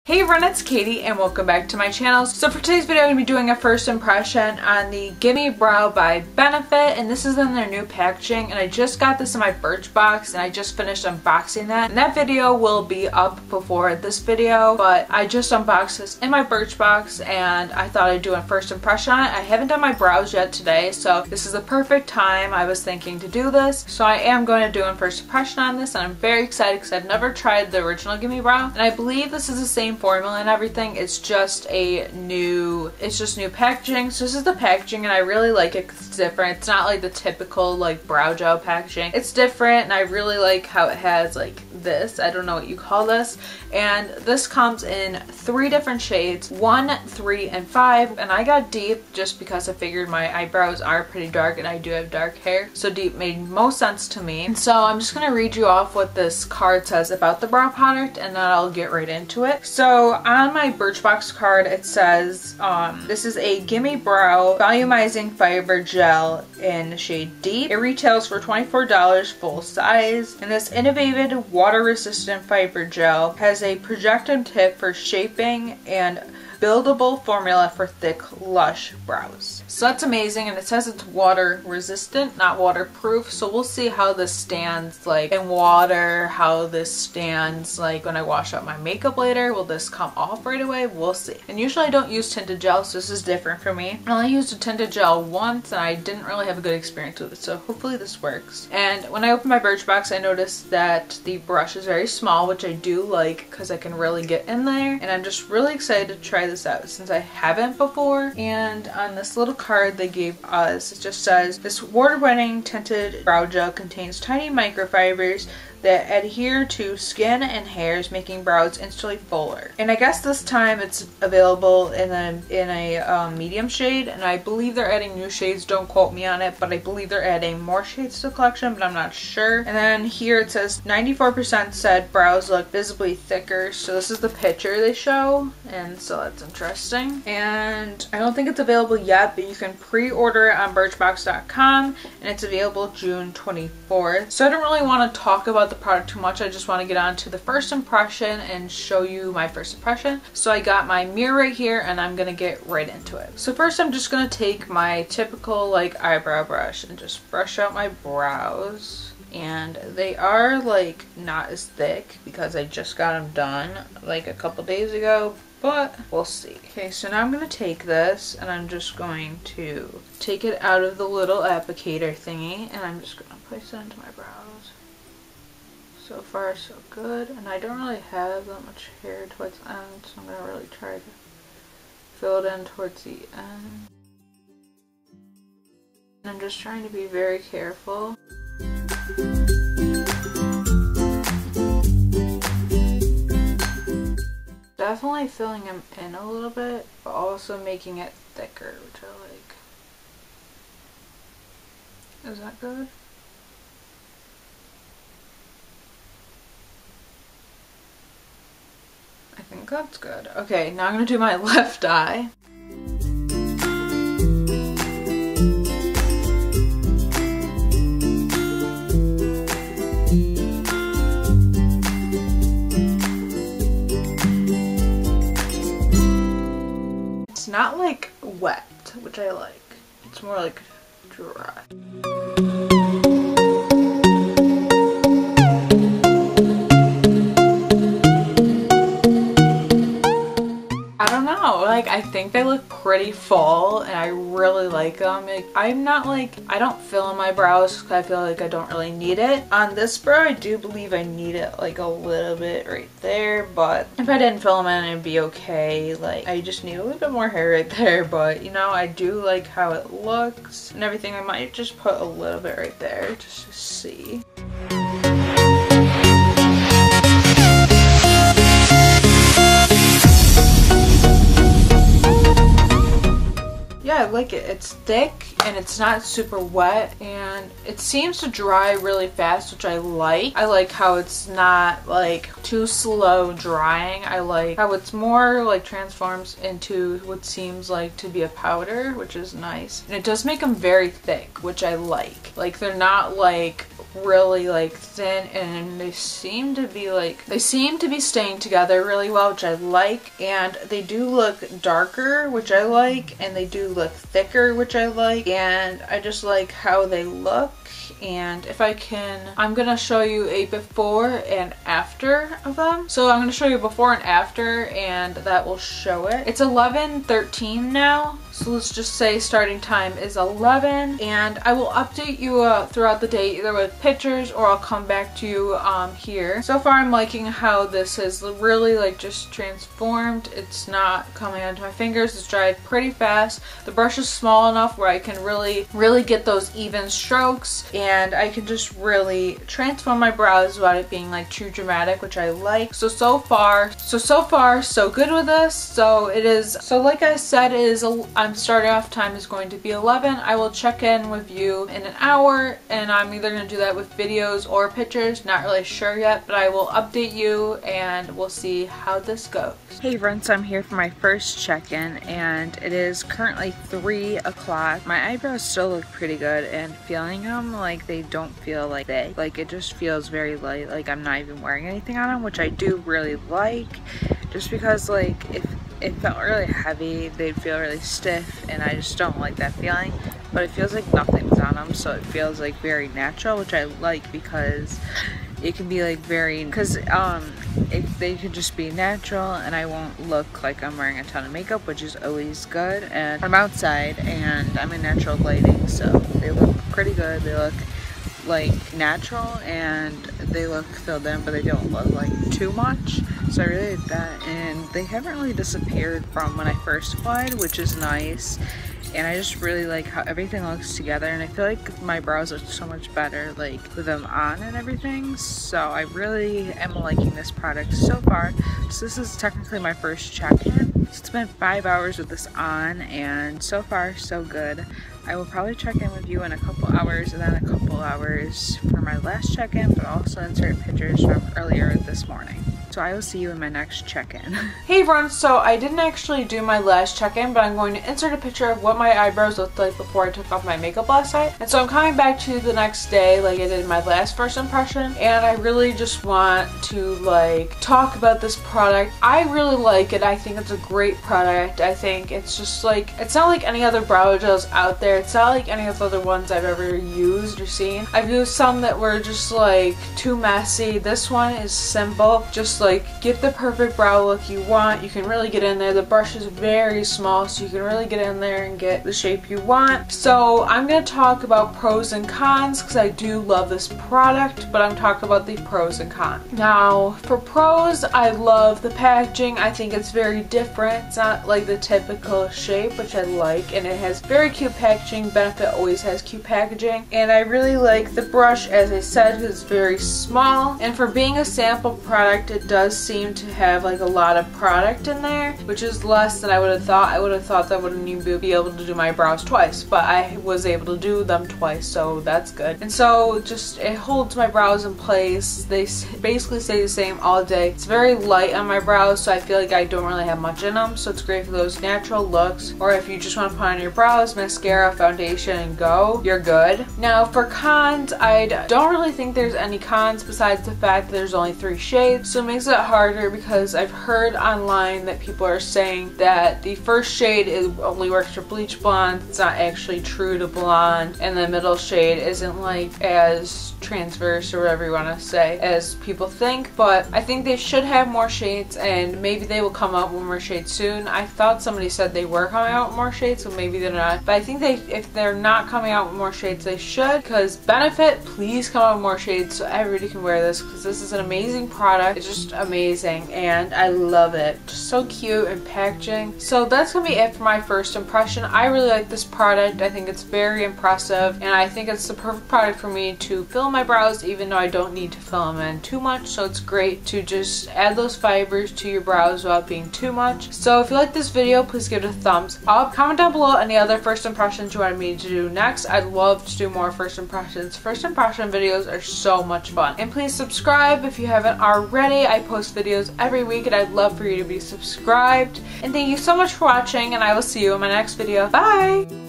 Hey everyone, it's Katie and welcome back to my channel. So for today's video I'm going to be doing a first impression on the Gimme Brow by Benefit, and this is in their new packaging, and I just got this in my Birchbox and I just finished unboxing that. And that video will be up before this video, but I just unboxed this in my Birchbox and I thought I'd do a first impression on it. I haven't done my brows yet today, so this is the perfect time I was thinking to do this. So I am going to do a first impression on this and I'm very excited because I've never tried the original Gimme Brow, and I believe this is the same formula and everything. It's just new packaging. So this is the packaging and I really like it because it's different. It's not like the typical like brow gel packaging. It's different and I really like how it has like this, I don't know what you call this, and this comes in 3 different shades, 1, 3, and 5, and I got deep just because I figured my eyebrows are pretty dark and I do have dark hair, so deep made most sense to me. And so I'm just gonna read you off what this card says about the brow product and then I'll get right into it. So on my Birchbox card it says this is a Gimme Brow Volumizing Fiber Gel in the shade Deep. It retails for $24 full size, and this innovative water-resistant fiber gel has a projectile tip for shaping and buildable formula for thick, lush brows. So that's amazing, and it says it's water resistant, not waterproof, so we'll see how this stands like in water, how this stands like when I wash out my makeup later. Will this come off right away? We'll see. And usually I don't use tinted gel, so this is different for me. I only used a tinted gel once and I didn't really have a good experience with it, so hopefully this works. And when I opened my Birchbox I noticed that the brush is very small, which I do like because I can really get in there, and I'm just really excited to try this out since I haven't before. And on this little card they gave us, it just says this award-winning tinted brow gel contains tiny microfibers that adhere to skin and hairs, making brows instantly fuller. And I guess this time it's available in a medium shade, and I believe they're adding new shades. Don't quote me on it, but I believe they're adding more shades to the collection, but I'm not sure. And then here it says 94% said brows look visibly thicker. So this is the picture they show, and so that's interesting. And I don't think it's available yet, but you can pre-order it on Birchbox.com, and it's available June 24th. So I don't really want to talk about the product too much. I just want to get on to the first impression and show you my first impression. So I got my mirror right here and I'm gonna get right into it. So first I'm just gonna take my typical like eyebrow brush and just brush out my brows, and they are like not as thick because I just got them done like a couple days ago, but we'll see. Okay, so now I'm going to take this and I'm just going to take it out of the little applicator thingy and I'm just going to place it into my brows. So far so good, and I don't really have that much hair towards the end, so I'm going to really try to fill it in towards the end. And I'm just trying to be very careful. Definitely filling them in a little bit, but also making it thicker, which I like. Is that good? I think that's good. Okay, now I'm gonna do my left eye. It's not like wet, which I like. It's more like dry. Like, I think they look pretty full and I really like them. Like, I don't fill in my brows because I feel like I don't really need it. On this brow I do believe I need it like a little bit right there, but if I didn't fill them in it'd be okay. Like, I just need a little bit more hair right there, but you know, I do like how it looks and everything. I might just put a little bit right there just to see. Yeah, I like it. It's thick and it's not super wet and it seems to dry really fast, which I like. I like how it's not like too slow drying. I like how it's more like transforms into what seems like to be a powder, which is nice. And it does make them very thick, which I like. Like, they're not like really like thin, and they seem to be staying together really well, which I like. And they do look darker, which I like, and they do look thicker, which I like, and I just like how they look. And if I can, I'm gonna show you a before and after of them. So I'm gonna show you before and after, and that will show it. It's 11:13 now. So let's just say starting time is 11, and I will update you throughout the day, either with pictures or I'll come back to you here. So far I'm liking how this has really like just transformed. It's not coming onto my fingers. It's dried pretty fast. The brush is small enough where I can really get those even strokes, and I can just really transform my brows without it being like too dramatic, which I like. So far so good with this. So it is, so like I said, it is starting off time is going to be 11. I will check in with you in an hour, and I'm either going to do that with videos or pictures, not really sure yet, but I will update you and we'll see how this goes. Hey friends, so I'm here for my first check-in, and it is currently 3 o'clock. My eyebrows still look pretty good, and feeling them, like they don't feel like they, like it just feels very light, like I'm not even wearing anything on them, which I do really like, just because like if it felt really heavy, they'd feel really stiff, and I just don't like that feeling. But it feels like nothing was on them, so it feels like very natural, which I like, because it can be like very, because they could just be natural and I won't look like I'm wearing a ton of makeup, which is always good. And I'm outside and I'm in natural lighting, so they look pretty good. They look like natural and they look filled in, but they don't look like too much, so I really like that. And they haven't really disappeared from when I first applied, which is nice. And I just really like how everything looks together, and I feel like my brows look so much better like with them on and everything. So I really am liking this product so far. So this is technically my first check-in. It's been 5 hours with this on, and so far so good. I will probably check in with you in a couple hours, and then a couple hours for my last check-in, but also insert pictures from earlier this morning. So I will see you in my next check-in. Hey everyone, so I didn't actually do my last check-in, but I'm going to insert a picture of what my eyebrows looked like before I took off my makeup last night. And so I'm coming back to you the next day like I did my last first impression, and I really just want to like talk about this product. I really like it. I think it's a great product. I think it's just like, it's not like any other brow gels out there. It's not like any of the other ones I've ever used or seen. I've used some that were just like too messy. This one is simple. Just like get the perfect brow look you want. You can really get in there. The brush is very small, so you can really get in there and get the shape you want. So I'm going to talk about pros and cons, because I do love this product, but I'm talking about the pros and cons. Now for pros, I love the packaging. I think it's very different. It's not like the typical shape, which I like, and it has very cute packaging. Benefit always has cute packaging, and I really like the brush, as I said, because it's very small, and for being a sample product, it does seem to have like a lot of product in there, which is less than I would have thought. I would have thought that I wouldn't even be able to do my brows twice, but I was able to do them twice, so that's good. And so just it holds my brows in place. They basically stay the same all day. It's very light on my brows, so I feel like I don't really have much in them, so it's great for those natural looks, or if you just want to put on your brows, mascara, foundation, and go, you're good. Now for cons, I don't really think there's any cons besides the fact that there's only 3 shades, so it makes it harder, because I've heard online that people are saying that the first shade only works for bleach blonde. It's not actually true to blonde, and the middle shade isn't like as transverse, or whatever you want to say, as people think. But I think they should have more shades, and maybe they will come out with more shades soon. I thought somebody said they were coming out with more shades, so maybe they're not, but I think if they're not coming out with more shades, they should, because Benefit, please come out with more shades so everybody can wear this, because this is an amazing product. It's just amazing, and I love it. Just so cute and packaging. So that's gonna be it for my first impression. I really like this product. I think it's very impressive, and I think it's the perfect product for me to fill my brows, even though I don't need to fill them in too much. So it's great to just add those fibers to your brows without being too much. So if you like this video, please give it a thumbs up. Comment down below any other first impressions you wanted me to do next. I'd love to do more first impressions. First impression videos are so much fun. And please subscribe if you haven't already. I post videos every week, and I'd love for you to be subscribed. And thank you so much for watching, and I will see you in my next video. Bye!